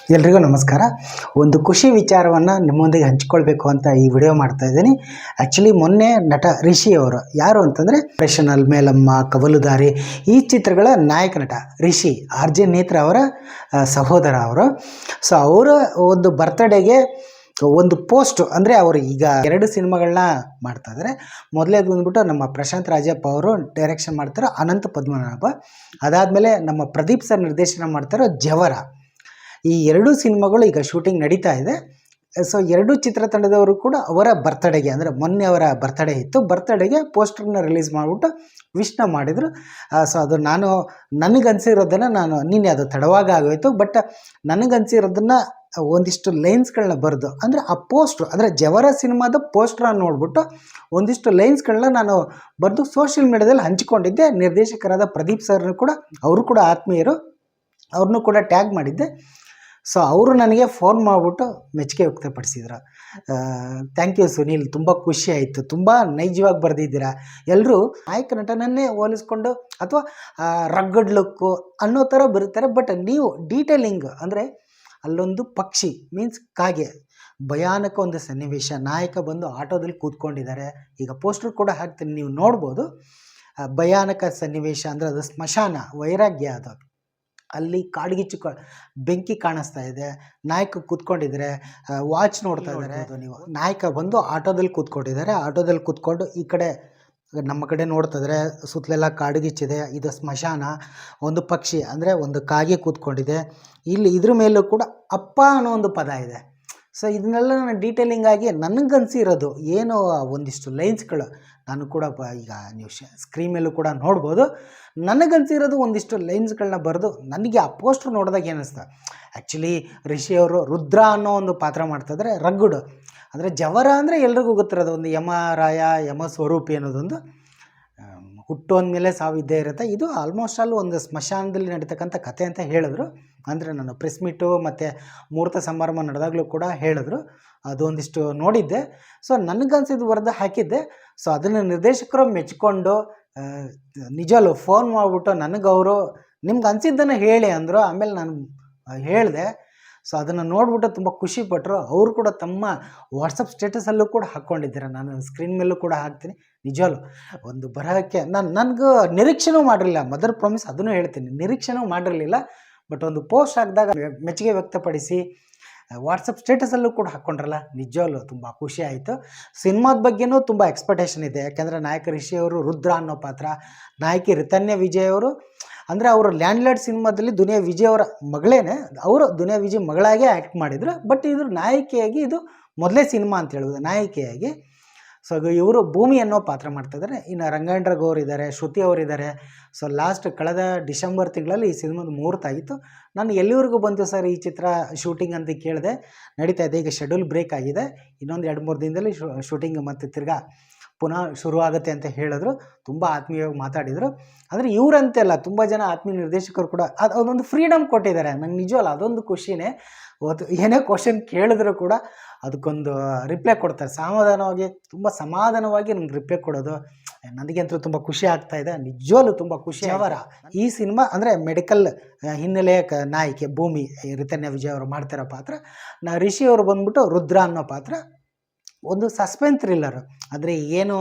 ಎಲ್ರಿಗೂ ನಮಸ್ಕಾರ. ಒಂದು ಖುಷಿ ವಿಚಾರವನ್ನು ನಿಮ್ಮೊಂದಿಗೆ ಹಂಚಿಕೊಳ್ಬೇಕು ಅಂತ ಈ ವಿಡಿಯೋ ಮಾಡ್ತಾ ಇದ್ದೀನಿ. ಆ್ಯಕ್ಚುಲಿ ಮೊನ್ನೆ ನಟ ರಿಷಿ ಅವರು ಯಾರು ಅಂತಂದರೆ ಪ್ರೆಷನಲ್ ಮೇಲಮ್ಮ, ಕವಲುದಾರಿ ಈ ಚಿತ್ರಗಳ ನಾಯಕ ನಟ ರಿಷಿ ಆರ್ ಜೆ ನೇತ್ರ ಅವರ ಸಹೋದರ ಅವರು. ಸೊ ಅವರ ಒಂದು ಬರ್ತ್ಡೇಗೆ ಒಂದು ಪೋಸ್ಟ್ ಅಂದರೆ ಅವರು ಈಗ 2 ಸಿನಿಮಾಗಳನ್ನ ಮಾಡ್ತಾ ಇದ್ದಾರೆ. ಮೊದಲೇದು ಬಂದ್ಬಿಟ್ಟು ನಮ್ಮ ಪ್ರಶಾಂತ್ ರಾಜಪ್ಪ ಅವರು ಡೈರೆಕ್ಷನ್ ಮಾಡ್ತಾರೋ ಅನಂತ ಪದ್ಮನಾಭ, ಅದಾದಮೇಲೆ ನಮ್ಮ ಪ್ರದೀಪ್ ಸರ್ ನಿರ್ದೇಶನ ಮಾಡ್ತಾರೋ ಜವರ. ಈ 2 ಸಿನಿಮಾಗಳು ಈಗ ಶೂಟಿಂಗ್ ನಡೀತಾ ಇದೆ. ಸೊ 2 ಚಿತ್ರತಂಡದವರು ಕೂಡ ಅವರ ಬರ್ತಡೆಗೆ ಅಂದರೆ ಮೊನ್ನೆ ಅವರ ಬರ್ತಡೇ ಇತ್ತು, ಬರ್ತಡೆಗೆ ಪೋಸ್ಟರ್ನ ರಿಲೀಸ್ ಮಾಡಿಬಿಟ್ಟು ವಿಶ್ನ ಮಾಡಿದರು. ಸೊ ಅದು ನನಗನ್ಸಿರೋದನ್ನು ನಿನ್ನೆ ಅದು ತಡವಾಗಿ ಆಗೋಯಿತು. ಬಟ್ ನನಗನ್ಸಿರೋದನ್ನು ಒಂದಿಷ್ಟು ಲೈನ್ಸ್ಗಳನ್ನ ಬರೆದು ಅಂದರೆ ಆ ಪೋಸ್ಟ್ರು ಅಂದರೆ ಜವರ ಸಿನಿಮಾದ ಪೋಸ್ಟ್ರನ್ನ ನೋಡಿಬಿಟ್ಟು ಒಂದಿಷ್ಟು ಲೈನ್ಸ್ಗಳನ್ನ ನಾನು ಬರೆದು ಸೋಷಿಯಲ್ ಮೀಡ್ಯಾದಲ್ಲಿ ಹಂಚಿಕೊಂಡಿದ್ದೆ. ನಿರ್ದೇಶಕರಾದ ಪ್ರದೀಪ್ ಸರ್ನು ಕೂಡ ಅವರು ಕೂಡ ಆತ್ಮೀಯರು, ಅವ್ರನ್ನೂ ಕೂಡ ಟ್ಯಾಗ್ ಮಾಡಿದ್ದೆ. ಸೊ ಅವರು ನನಗೆ ಫೋನ್ ಮಾಡಿಬಿಟ್ಟು ಮೆಚ್ಚುಗೆ ವ್ಯಕ್ತಪಡಿಸಿದ್ರು. ಥ್ಯಾಂಕ್ ಯು ಸುನೀಲ್, ತುಂಬ ಖುಷಿ ಆಯಿತು, ತುಂಬ ನೈಜವಾಗಿ ಬರೆದಿದ್ದೀರಾ. ಎಲ್ಲರೂ ನಾಯಕ ನಟನನ್ನೇ ಹೋಲಿಸ್ಕೊಂಡು ಅಥವಾ ರಗ್ಗಡ್ ಲುಕ್ಕು ಅನ್ನೋ ಥರ ಬರೀತಾರೆ. ಬಟ್ ನೀವು ಡೀಟೇಲಿಂಗ್ ಅಂದರೆ ಅಲ್ಲೊಂದು ಪಕ್ಷಿ ಮೀನ್ಸ್ ಕಾಗೆ, ಭಯಾನಕ ಒಂದು ಸನ್ನಿವೇಶ, ನಾಯಕ ಬಂದು ಆಟೋದಲ್ಲಿ ಕೂತ್ಕೊಂಡಿದ್ದಾರೆ. ಈಗ ಪೋಸ್ಟರ್ ಕೂಡ ಹಾಕ್ತೀನಿ, ನೀವು ನೋಡ್ಬೋದು. ಭಯಾನಕ ಸನ್ನಿವೇಶ ಅಂದರೆ ಅದು ಸ್ಮಶಾನ, ವೈರಾಗ್ಯ. ಅದು ಅಲ್ಲಿ ಕಾಡ್ಗಿಚ್ಚು ಬೆಂಕಿ ಕಾಣಿಸ್ತಾ ಇದೆ, ನಾಯಕ ಕೂತ್ಕೊಂಡಿದ್ದಾರೆ, ವಾಚ್ ನೋಡ್ತಾ ಇದ್ದಾರೆ. ನೀವು ನಾಯಕ ಬಂದು ಆಟೋದಲ್ಲಿ ಕೂತ್ಕೊಂಡಿದ್ದಾರೆ, ಆಟೋದಲ್ಲಿ ಕೂತ್ಕೊಂಡು ಈ ಕಡೆ ನಮ್ಮ ಕಡೆ ನೋಡ್ತಾ ಇದ್ದಾರೆ. ಸುತ್ತಲೆಲ್ಲ ಕಾಡ್ಗಿಚ್ಚಿದೆ, ಇದು ಸ್ಮಶಾನ. ಒಂದು ಪಕ್ಷಿ ಅಂದರೆ ಒಂದು ಕಾಗೆ ಕೂತ್ಕೊಂಡಿದೆ. ಇಲ್ಲಿ ಇದ್ರ ಮೇಲೂ ಕೂಡ ಅಪ್ಪ ಅನ್ನೋ ಒಂದು ಪದ ಇದೆ. ಸೊ ಇದನ್ನೆಲ್ಲ ನಾನು ಡೀಟೇಲಿಂಗ್ ಆಗಿ ನನಗನ್ಸಿರೋದು ಏನೋ ಒಂದಿಷ್ಟು ಲೈನ್ಸ್ಗಳು ನಾನು ಕೂಡ ಈಗ ನೀವು ಸ್ಕ್ರೀನ್ ಮೇಲೂ ಕೂಡ ನೋಡ್ಬೋದು. ನನಗನ್ಸಿರೋದು ಒಂದಿಷ್ಟು ಲೈನ್ಸ್ಗಳನ್ನ ಬರೆದು ನನಗೆ ಆ ಪೋಸ್ಟ್ರ್ ನೋಡಿದಾಗ ಏನಿಸ್ತಾ, ಆ್ಯಕ್ಚುಲಿ ರಿಷಿ ಅವರು ರುದ್ರ ಅನ್ನೋ ಒಂದು ಪಾತ್ರ ಮಾಡ್ತಾಯಿದ್ರೆ ರಗ್ಗುಡು ಅಂದರೆ ಜವರ ಅಂದರೆ ಎಲ್ರಿಗೂ ಗೊತ್ತಿರೋದು ಒಂದು ಯಮರಾಯ, ಯಮ ಸ್ವರೂಪಿ ಅನ್ನೋದೊಂದು ಹುಟ್ಟು ಅಂದಮೇಲೆ ಸಾವಿದ್ದೇ ಇರುತ್ತೆ. ಇದು ಆಲ್ಮೋಸ್ಟ್ ಆಲ್ ಒಂದು ಸ್ಮಶಾನದಲ್ಲಿ ನಡೀತಕ್ಕಂಥ ಕತೆ ಅಂತ ಹೇಳಿದ್ರು. ಅಂದರೆ ನಾನು ಪ್ರೆಸ್ ಮೀಟು ಮತ್ತು ಮುಹೂರ್ತ ಸಮಾರಂಭ ನಡೆದಾಗಲೂ ಕೂಡ ಹೇಳಿದ್ರು. ಅದೊಂದಿಷ್ಟು ನೋಡಿದ್ದೆ. ಸೊ ನನಗನ್ಸಿದ್ದು ಬರೆದು ಹಾಕಿದ್ದೆ. ಸೊ ಅದನ್ನು ನಿರ್ದೇಶಕರು ಮೆಚ್ಕೊಂಡು ನಿಜವಲ್ಲೂ ಫೋನ್ ಮಾಡಿಬಿಟ್ಟು ನನಗವರು ನಿಮ್ಗೆ ಅನಿಸಿದ್ದನ್ನು ಹೇಳಿ ಅಂದರು. ಆಮೇಲೆ ನಾನು ಹೇಳಿದೆ. ಸೊ ಅದನ್ನು ನೋಡಿಬಿಟ್ಟು ತುಂಬ ಖುಷಿಪಟ್ಟರು. ಅವರು ಕೂಡ ತಮ್ಮ ವಾಟ್ಸಪ್ ಸ್ಟೇಟಸಲ್ಲೂ ಕೂಡ ಹಾಕ್ಕೊಂಡಿದ್ದಾರೆ, ನಾನು ಸ್ಕ್ರೀನ್ ಮೇಲೂ ಕೂಡ ಹಾಕ್ತೀನಿ. ನಿಜವಲ್ಲೂ ಒಂದು ಬರಹಕ್ಕೆ ನನಗೂ ನಿರೀಕ್ಷೆನೂ ಮಾಡಿರಲಿಲ್ಲ. ಮದರ್ ಪ್ರಾಮಿಸ್ ಅದನ್ನು ಹೇಳ್ತೀನಿ, ನಿರೀಕ್ಷೆನೂ ಮಾಡಿರಲಿಲ್ಲ. ಬಟ್ ಒಂದು ಪೋಸ್ಟ್ ಹಾಕಿದಾಗ ಮೆಚ್ಚುಗೆ ವ್ಯಕ್ತಪಡಿಸಿ ವಾಟ್ಸಪ್ ಸ್ಟೇಟಸಲ್ಲೂ ಕೂಡ ಹಾಕ್ಕೊಂಡ್ರಲ್ಲ, ನಿಜವಲ್ಲೂ ತುಂಬ ಖುಷಿ ಆಯಿತು. ಸಿನಿಮಾದ ಬಗ್ಗೆನೂ ತುಂಬ ಎಕ್ಸ್ಪೆಕ್ಟೇಷನ್ ಇದೆ. ಯಾಕೆಂದರೆ ನಾಯಕ ರಿಷಿ ಅವರು ರುದ್ರ ಅನ್ನೋ ಪಾತ್ರ, ನಾಯಕಿ ರಿತನ್ಯ ವಿಜಯ್ ಅವರು ಅಂದರೆ ಅವರು ಲ್ಯಾಂಡ್ಲಾರ್ಡ್ ಸಿನಿಮಾದಲ್ಲಿ ದುನಿಯಾ ವಿಜಯ್ ಅವರ ಮಗಳೇನೆ, ಅವರು ದುನಿಯಾ ವಿಜಯ್ ಮಗಳಾಗೇ ಆ್ಯಕ್ಟ್ ಮಾಡಿದರು. ಬಟ್ ಇದು ನಾಯಕಿಯಾಗಿ ಇದು ಮೊದಲೇ ಸಿನಿಮಾ ಅಂತ ಹೇಳ್ಬೋದು, ನಾಯಕಿಯಾಗಿ. ಸೊ ಇವರು ಭೂಮಿ ಅನ್ನೋ ಪಾತ್ರ ಮಾಡ್ತಾಯಿದ್ದಾರೆ. ಇನ್ನು ರಂಗಾಯಣ ಗೌರ್ ಇದ್ದಾರೆ, ಶ್ರುತಿ ಅವರಿದ್ದಾರೆ. ಸೊ ಲಾಸ್ಟ್ ಕಳೆದ ಡಿಸೆಂಬರ್ ತಿಂಗಳಲ್ಲಿ ಈ ಸಿನಿಮಾದ ಮುಹೂರ್ತ ಆಗಿತ್ತು. ನಾನು ಎಲ್ಲಿವರೆಗೂ ಬಂತು ಸರ್ ಈ ಚಿತ್ರ ಶೂಟಿಂಗ್ ಅಂತ ಕೇಳಿದೆ. ನಡೀತಾ ಇದೆ, ಈಗ ಶೆಡ್ಯೂಲ್ ಬ್ರೇಕ್ ಆಗಿದೆ, ಇನ್ನೊಂದು 2-3 ದಿನದಲ್ಲಿ ಶೂಟಿಂಗ್ ಮತ್ತು ತಿರ್ಗಾ ಪುನಃ ಶುರು ಆಗುತ್ತೆ ಅಂತ ಹೇಳಿದ್ರು. ತುಂಬ ಆತ್ಮೀಯವಾಗಿ ಮಾತಾಡಿದರು. ಅಂದರೆ ಇವರಂತೆಲ್ಲ ತುಂಬ ಜನ ಆತ್ಮೀಯ ನಿರ್ದೇಶಕರು ಕೂಡ ಅದೊಂದು ಫ್ರೀಡಮ್ ಕೊಟ್ಟಿದ್ದಾರೆ. ನಂಗೆ ನಿಜವಲ್ಲ ಅದೊಂದು ಖುಷಿನೇ. ಏನೇ ಕ್ವಶನ್ ಕೇಳಿದ್ರು ಕೂಡ ಅದಕ್ಕೊಂದು ರಿಪ್ಲೈ ಕೊಡ್ತಾರೆ ಸಮಾಧಾನವಾಗಿ, ತುಂಬ ಸಮಾಧಾನವಾಗಿ ನಂಗೆ ರಿಪ್ಲೈ ಕೊಡೋದು ನನಗಂತೂ ತುಂಬ ಖುಷಿ ಆಗ್ತಾ ಇದೆ. ನಿಜವಲ್ಲೂ ತುಂಬ ಖುಷಿ. ಅವರ ಈ ಸಿನಿಮಾ ಅಂದರೆ ಮೆಡಿಕಲ್ ಹಿನ್ನೆಲೆಯ ನಾಯಕಿ ಭೂಮಿ ರಿತನ್ಯ ವಿಜಯ್ ಅವರು ಮಾಡ್ತಿರೋ ಪಾತ್ರ, ರಿಷಿ ಅವರು ಬಂದ್ಬಿಟ್ಟು ರುದ್ರ ಅನ್ನೋ ಪಾತ್ರ. ಒಂದು ಸಸ್ಪೆನ್ಸ್ ಥ್ರಿಲ್ಲರ್ ಅಂದರೆ ಏನು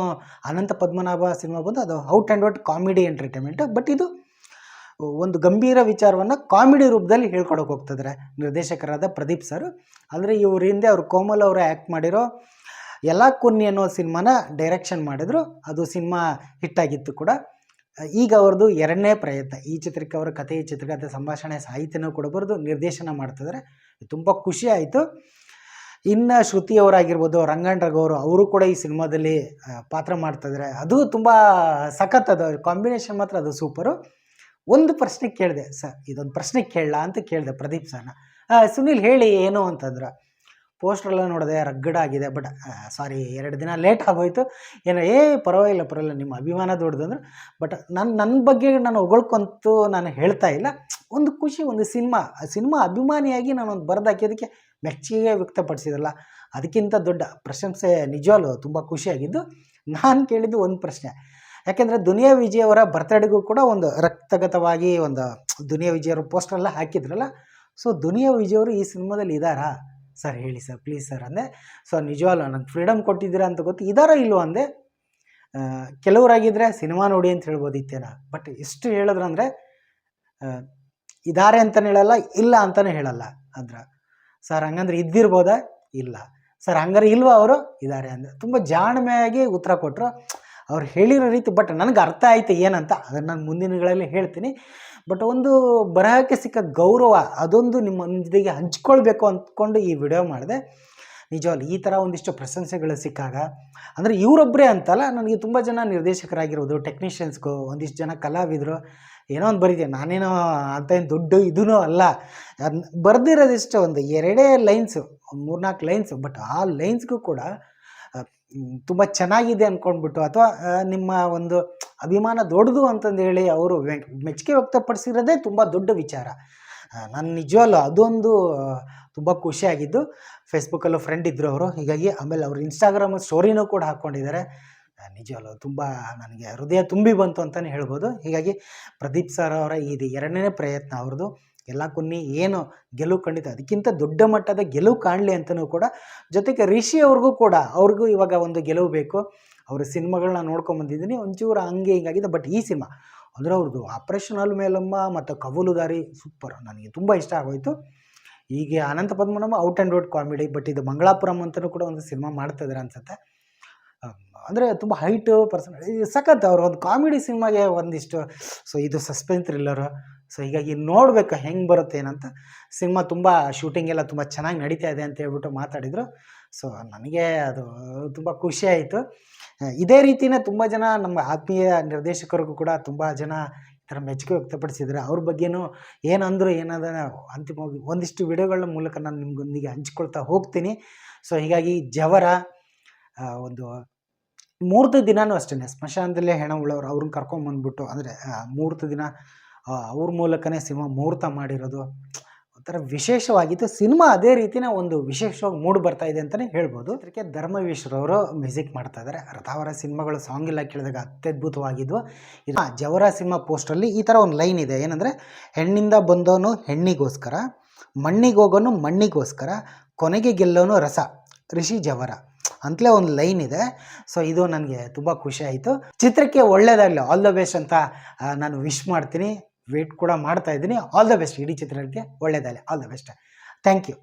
ಅನಂತ ಪದ್ಮನಾಭ ಸಿನಿಮಾ ಬಂದು ಅದು out and out comedy entertainment. But ಇದು ಒಂದು ಗಂಭೀರ ವಿಚಾರವನ್ನು ಕಾಮಿಡಿ ರೂಪದಲ್ಲಿ ಹೇಳ್ಕೊಡೋಕೆ ಹೋಗ್ತಿದ್ದಾರೆ ನಿರ್ದೇಶಕರಾದ ಪ್ರದೀಪ್ ಸರ್. ಅಂದರೆ ಇವ್ರ ಹಿಂದೆ ಅವರು ಕೋಮಲ್ ಅವರು ಆ್ಯಕ್ಟ್ ಮಾಡಿರೋ ಎಲ್ಲ ಕುನ್ನಿ ಅನ್ನೋ ಸಿನಿಮಾನ ಡೈರೆಕ್ಷನ್ ಮಾಡಿದರು. ಅದು ಸಿನಿಮಾ ಹಿಟ್ಟಾಗಿತ್ತು ಕೂಡ. ಈಗ ಅವ್ರದ್ದು 2ನೇ ಪ್ರಯತ್ನ. ಈ ಚಿತ್ರಕ್ಕೆ ಅವರ ಕಥೆ, ಚಿತ್ರಕಥೆ, ಸಂಭಾಷಣೆ, ಸಾಹಿತ್ಯನೂ ಕೂಡ ಬರೆದು ನಿರ್ದೇಶನ ಮಾಡ್ತಿದ್ದಾರೆ. ತುಂಬ ಖುಷಿ ಆಯಿತು. ಇನ್ನು ಶ್ರುತಿ ಅವರಾಗಿರ್ಬೋದು, ರಂಗಾಯಣ ಗೌರು ಅವರು ಕೂಡ ಈ ಸಿನಿಮಾದಲ್ಲಿ ಪಾತ್ರ ಮಾಡ್ತಾಯಿದ್ದಾರೆ. ಅದು ತುಂಬ ಸಖತ್, ಅದು ಕಾಂಬಿನೇಷನ್ ಮಾತ್ರ ಅದು ಸೂಪರು. ಒಂದು ಪ್ರಶ್ನೆ ಕೇಳಿದೆ, ಸರ್ ಇದೊಂದು ಪ್ರಶ್ನೆ ಕೇಳಲ್ಲ ಅಂತ ಕೇಳಿದೆ ಪ್ರದೀಪ್ ಸರ್ನ. ಸುನೀಲ್ ಹೇಳಿ ಏನು ಅಂತಂದ್ರೆ, ಪೋಸ್ಟ್ರೆಲ್ಲ ನೋಡಿದೆ ರಗ್ಗಡಾಗಿದೆ. ಬಟ್ ಸಾರಿ 2 ದಿನ ಲೇಟ್ ಆಗೋಯ್ತು. ಏನೋ ಪರವಾಗಿಲ್ಲ ನಿಮ್ಮ ಅಭಿಮಾನ ದೊಡ್ಡದಂದ್ರೆ. ಬಟ್ ನನ್ನ ಬಗ್ಗೆ ನಾನು ಹೊಗಳ್ಕೊಂತೂ ನಾನು ಹೇಳ್ತಾ ಇಲ್ಲ. ಒಂದು ಖುಷಿ, ಒಂದು ಸಿನಿಮಾ ಅಭಿಮಾನಿಯಾಗಿ ನಾನೊಂದು ಬರೆದಾಕಿದ್ದಕ್ಕೆ ಮೆಚ್ಚುಗೆ ವ್ಯಕ್ತಪಡಿಸಿದ್ರಲ್ಲ, ಅದಕ್ಕಿಂತ ದೊಡ್ಡ ಪ್ರಶಂಸೆ ನಿಜವಲ್ಲೂ ತುಂಬ ಖುಷಿಯಾಗಿದ್ದು. ನಾನು ಕೇಳಿದ್ದು ಒಂದು ಪ್ರಶ್ನೆ, ಯಾಕೆಂದರೆ ದುನಿಯಾ ವಿಜಯ್ ಅವರ ಬರ್ತಡೆಗೂ ಕೂಡ ಒಂದು ರಕ್ತಗತವಾಗಿ ಒಂದು ದುನಿಯಾ ವಿಜಯ್ ಅವರ ಪೋಸ್ಟರೆಲ್ಲ ಹಾಕಿದ್ರಲ್ಲ. ಸೊ ದುನಿಯಾ ವಿಜಯ್ ಅವರು ಈ ಸಿನಿಮಾದಲ್ಲಿ ಇದ್ದಾರಾ ಸರ್ ಹೇಳಿ ಸರ್ ಪ್ಲೀಸ್ ಸರ್ ಅಂದೆ. ಸೊ ನಿಜವಲ್ಲ ನಂಗೆ ಫ್ರೀಡಮ್ ಕೊಟ್ಟಿದ್ದೀರಾ ಅಂತ ಗೊತ್ತು, ಇದ್ದಾರಾ ಇಲ್ವೋ ಅಂದೆ. ಕೆಲವರಾಗಿದ್ದರೆ ಸಿನಿಮಾ ನೋಡಿ ಅಂತ ಹೇಳ್ಬೋದಿತ್ತೇನ, ಬಟ್ ಎಷ್ಟು ಹೇಳಿದ್ರು ಅಂದರೆ ಇದ್ದಾರೆ ಅಂತಲೇ ಹೇಳಲ್ಲ, ಇಲ್ಲ ಅಂತಲೇ ಹೇಳಲ್ಲ ಅಂದ್ರೆ. ಸರ್ ಹಂಗಂದ್ರೆ ಇದ್ದಿರ್ಬೋದಾ? ಇಲ್ಲ. ಸರ್ ಹಂಗಾರೆ ಇಲ್ವಾ ಅವರು? ಇದ್ದಾರೆ ಅಂದರೆ. ತುಂಬ ಜಾಣ್ಮೆಯಾಗಿ ಉತ್ತರ ಕೊಟ್ಟರು. ಅವ್ರು ಹೇಳಿರೋ ರೀತಿ ಬಟ್ ನನಗೆ ಅರ್ಥ ಆಯಿತು ಏನಂತ, ಅದನ್ನು ನಾನು ಮುಂದಿನ ದಿನಗಳಲ್ಲಿ ಹೇಳ್ತೀನಿ. ಬಟ್ ಒಂದು ಬರಹಕ್ಕೆ ಸಿಕ್ಕ ಗೌರವ ಅದೊಂದು ನಿಮ್ಮ ಜೊತೆಗೆ ಹಂಚ್ಕೊಳ್ಬೇಕು ಅಂದ್ಕೊಂಡು ಈ ವಿಡಿಯೋ ಮಾಡಿದೆ. ನಿಜವಲ್ಲ ಈ ಥರ ಒಂದಿಷ್ಟು ಪ್ರಶಂಸೆಗಳು ಸಿಕ್ಕಾಗ ಅಂದರೆ ಇವರೊಬ್ಬರೇ ಅಂತಲ್ಲ, ನನಗೆ ತುಂಬ ಜನ ನಿರ್ದೇಶಕರಾಗಿರ್ಬೋದು, ಟೆಕ್ನಿಷಿಯನ್ಸ್ಗೂ, ಒಂದಿಷ್ಟು ಜನ ಕಲಾವಿದರು ಏನೋ ಒಂದು ಬರೀತೀವಿ, ನಾನೇನೋ ಅಂತ ಏನು ದೊಡ್ಡ ಇದೂ ಅಲ್ಲ, ಬರೆದಿರೋದಿಷ್ಟು ಒಂದು 2 ಲೈನ್ಸು, 3-4 ಲೈನ್ಸು, ಬಟ್ ಆ ಲೈನ್ಸ್ಗೂ ಕೂಡ ತುಂಬ ಚೆನ್ನಾಗಿದೆ ಅಂದ್ಕೊಂಡ್ಬಿಟ್ಟು ಅಥವಾ ನಿಮ್ಮ ಒಂದು ಅಭಿಮಾನ ದೊಡ್ಡದು ಅಂತಂದು ಹೇಳಿ ಅವರು ಮೆಚ್ಚುಗೆ ವ್ಯಕ್ತಪಡಿಸಿರೋದೇ ತುಂಬ ದೊಡ್ಡ ವಿಚಾರ. ನಾನು ನಿಜವಲ್ಲ ಅದೊಂದು ತುಂಬ ಖುಷಿಯಾಗಿದ್ದು. ಫೇಸ್ಬುಕ್ಕಲ್ಲೂ ಫ್ರೆಂಡ್ ಇದ್ದರು ಅವರು, ಹೀಗಾಗಿ ಆಮೇಲೆ ಅವರು ಇನ್ಸ್ಟಾಗ್ರಾಮ್ ಸ್ಟೋರಿನೂ ಕೂಡ ಹಾಕ್ಕೊಂಡಿದ್ದಾರೆ. ನಿಜವಲ್ಲ ತುಂಬ ನನಗೆ ಹೃದಯ ತುಂಬಿ ಬಂತು ಅಂತಲೇ ಹೇಳ್ಬೋದು. ಹೀಗಾಗಿ ಪ್ರದೀಪ್ ಸರ್ ಅವರ ಇದು 2ನೇ ಪ್ರಯತ್ನ ಅವ್ರದ್ದು. ಎಲ್ಲ ಕೊನ್ನಿ ಏನು ಗೆಲುವು ಖಂಡಿತ ಅದಕ್ಕಿಂತ ದೊಡ್ಡ ಮಟ್ಟದ ಗೆಲುವು ಕಾಣಲಿ ಅಂತಲೂ ಕೂಡ, ಜೊತೆಗೆ ರಿಷಿ ಅವ್ರಿಗೂ ಇವಾಗ ಒಂದು ಗೆಲುವು ಬೇಕು. ಅವ್ರ ಸಿನಿಮಾಗಳನ್ನ ನೋಡ್ಕೊಂಬಂದಿದ್ದೀನಿ, ಒಂಚೂರು ಹಂಗೆ ಹಿಂಗಾಗಿದೆ. ಬಟ್ ಈ ಸಿನಿಮಾ ಅಂದರೆ ಅವ್ರದ್ದು ಆಪರೇಷನ್ ಮೇಲಮ್ಮ ಮತ್ತು ಕವಲುದಾರಿ ಸೂಪರ್, ನನಗೆ ತುಂಬ ಇಷ್ಟ ಆಗೋಯಿತು. ಹೀಗೆ Anantha Padmanabha out and out comedy, but ಇದು ಮಂಗಳಾಪುರಂ ಅಂತಲೂ ಕೂಡ ಒಂದು ಸಿನಿಮಾ ಮಾಡ್ತಾಯಿದ್ದಾರೆ ಅನ್ಸುತ್ತೆ. ಅಂದರೆ ತುಂಬ ಹೈಟು ಪರ್ಸನ್ ಸಖತ್ ಅವರು ಒಂದು ಕಾಮಿಡಿ ಸಿನಿಮಾಗೆ ಒಂದಿಷ್ಟು. ಸೊ ಇದು ಸಸ್ಪೆನ್ಸ್ ಥ್ರಿಲ್ಲರು. ಸೊ ಹೀಗಾಗಿ ನೋಡಬೇಕು ಹೆಂಗೆ ಬರುತ್ತೆ ಏನಂತ. ಸಿನಿಮಾ ತುಂಬ ಶೂಟಿಂಗ್ ಎಲ್ಲ ತುಂಬ ಚೆನ್ನಾಗಿ ನಡೀತಾ ಇದೆ ಅಂತ ಹೇಳ್ಬಿಟ್ಟು ಮಾತಾಡಿದರು. ಸೊ ನನಗೆ ಅದು ತುಂಬ ಖುಷಿಯಾಯಿತು. ಇದೇ ರೀತಿಯೇ ತುಂಬ ಜನ ನಮ್ಮ ಆತ್ಮೀಯ ನಿರ್ದೇಶಕರಿಗೂ ಕೂಡ ತುಂಬ ಜನ ಈ ಥರ ಮೆಚ್ಚುಗೆ ವ್ಯಕ್ತಪಡಿಸಿದ್ದಾರೆ. ಅವ್ರ ಬಗ್ಗೆನೂ ಏನಂದರು ಏನದ ಅಂತಿಮವಾಗಿ ಒಂದಿಷ್ಟು ವಿಡಿಯೋಗಳ ಮೂಲಕ ನಾನು ನಿಮಗೊಂದಿಗೆ ಹಂಚ್ಕೊಳ್ತಾ ಹೋಗ್ತೀನಿ. ಸೊ ಹೀಗಾಗಿ ಜವರ ಒಂದು ಮುಹೂರ್ತ ದಿನವೂ ಅಷ್ಟೇ ಸ್ಮಶಾನದಲ್ಲೇ ಹೆಣ ಉಳ್ಳವರು ಅವ್ರನ್ನ ಕರ್ಕೊಂಬಂದ್ಬಿಟ್ಟು ಅಂದರೆ ಮುಹೂರ್ತ ದಿನ ಅವ್ರ ಮೂಲಕನೇ ಸಿನಿಮಾ ಮುಹೂರ್ತ ಮಾಡಿರೋದು ಒಂಥರ ವಿಶೇಷವಾಗಿತ್ತು. ಸಿನಿಮಾ ಅದೇ ರೀತಿಯ ಒಂದು ವಿಶೇಷವಾಗಿ ಮೂಡಿ ಬರ್ತಾ ಇದೆ ಅಂತಲೇ ಹೇಳ್ಬೋದು. ಅದಕ್ಕೆ ಧರ್ಮವೀಶ್ವರವರು ಮ್ಯೂಸಿಕ್ ಮಾಡ್ತಾ ಇದ್ದಾರೆ. ರಥಾವರ ಸಿನಿಮಾಗಳು ಸಾಂಗ್ ಎಲ್ಲ ಕೇಳಿದಾಗ ಅತ್ಯದ್ಭುತವಾಗಿದ್ವು. ಇದು ಜವರ ಸಿನಿಮಾ ಪೋಸ್ಟಲ್ಲಿ ಈ ಥರ ಒಂದು ಲೈನ್ ಇದೆ, ಏನಂದರೆ ಹೆಣ್ಣಿಂದ ಬಂದವನು ಹೆಣ್ಣಿಗೋಸ್ಕರ, ಮಣ್ಣಿಗೋಗೋನು ಮಣ್ಣಿಗೋಸ್ಕರ, ಕೊನೆಗೆ ಗೆಲ್ಲೋನು ರಸ, ರಿಷಿ ಜವರ ಅಂತಲೇ ಒಂದು ಲೈನ್ ಇದೆ. ಸೊ ಇದು ನನಗೆ ತುಂಬ ಖುಷಿ ಆಯಿತು. ಚಿತ್ರಕ್ಕೆ ಒಳ್ಳೆಯದಾಗಲಿ, ಆಲ್ ದ ಬೆಸ್ಟ್ ಅಂತ ನಾನು ವಿಶ್ ಮಾಡ್ತೀನಿ. ವೇಟ್ ಕೂಡ ಮಾಡ್ತಾ ಇದ್ದೀನಿ. ಆಲ್ ದ ಬೆಸ್ಟ್, ಇಡೀ ಚಿತ್ರಕ್ಕೆ ಒಳ್ಳೆಯದಾಗಲಿ, all the best. Thank you.